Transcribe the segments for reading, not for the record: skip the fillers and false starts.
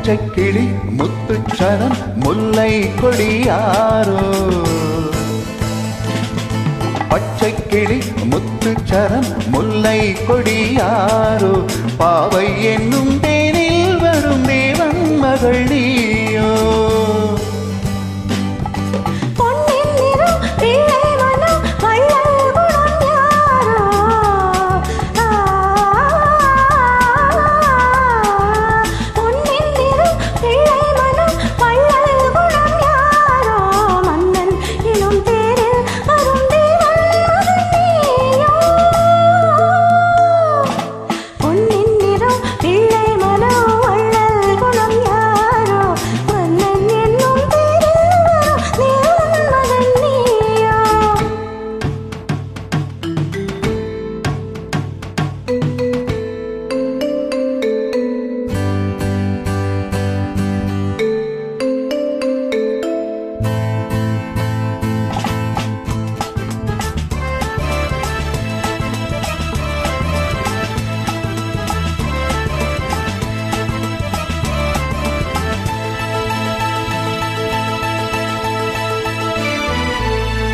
பச்சை கிளி முத்துச்சரம் முல்லை கொடியாரோ பச்சை கிளி முத்துச்சரம் முல்லை கொடியாரோ பாவை என்னும் தேனில் வரும் தேவன் மகள் நீயோ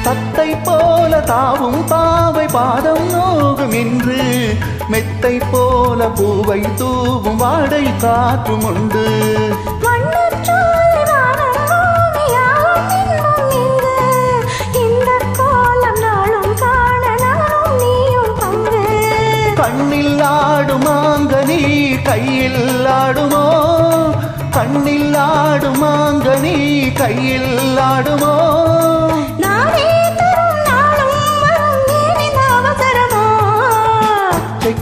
தத்தை போல தாவும் பாவை பாதம் நோகும் என்று மெத்தை போல பூவை தூவும் வாடை காற்றும் உண்டு கண்ணில் ஆடுமாங்க நீ கையில் ஆடுமோ கண்ணில் ஆடுமாங்க நீ கையில் ஆடுமோ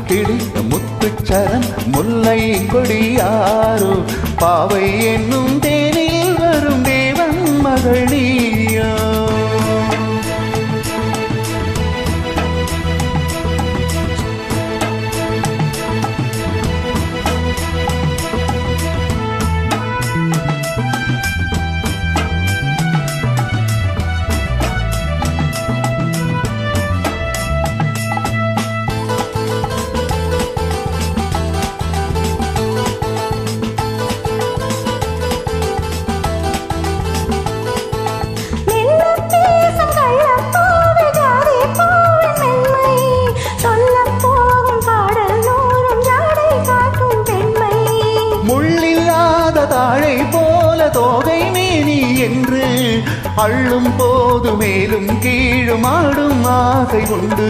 கிளி முத்துச்சரம் முல்லை கொடியாரோ பாவை என்னும் தேனில் வரும் தேவன் மகள் நீயோ தாழை போல தோகை மேனி என்று அள்ளும் போது மேலும் கீழும் ஆடும் ஆசை உண்டு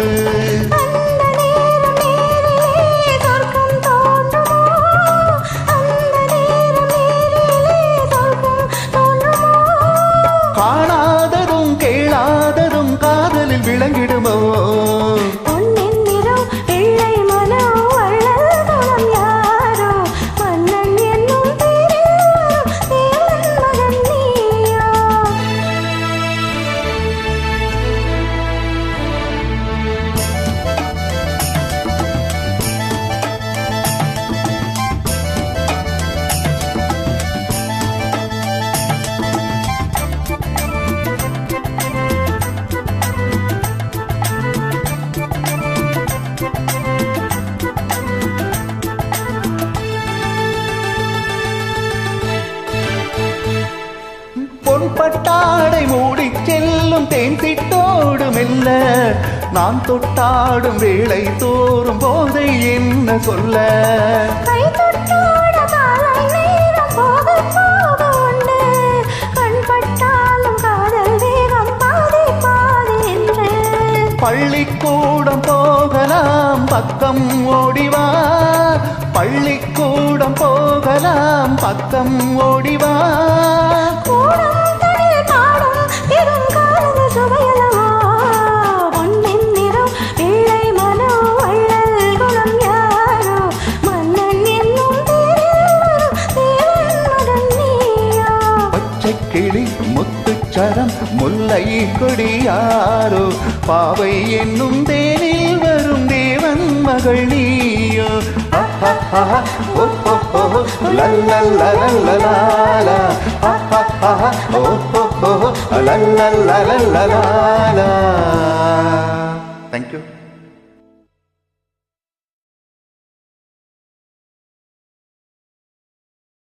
காணாததும் கேளாததும் காதலில் விளங்கிடுமோ பட்டாடை மூடி செல்லும் தேன் சிட்டோடு மெல்ல நான் தொட்டாடும் வேளை தோறும் போதை என்ன சொல்ல பள்ளிக்கூடம் போகலாம் பக்கம் ஓடிவா பள்ளிக்கூடம் போகலாம் பக்கம் ஓடிவா கிளி முத்துச்சரம் முல்லை கொடியாரோ பாவை என்னும் தேனில் வரும் தேவன் மகள் நீயோ Thank you.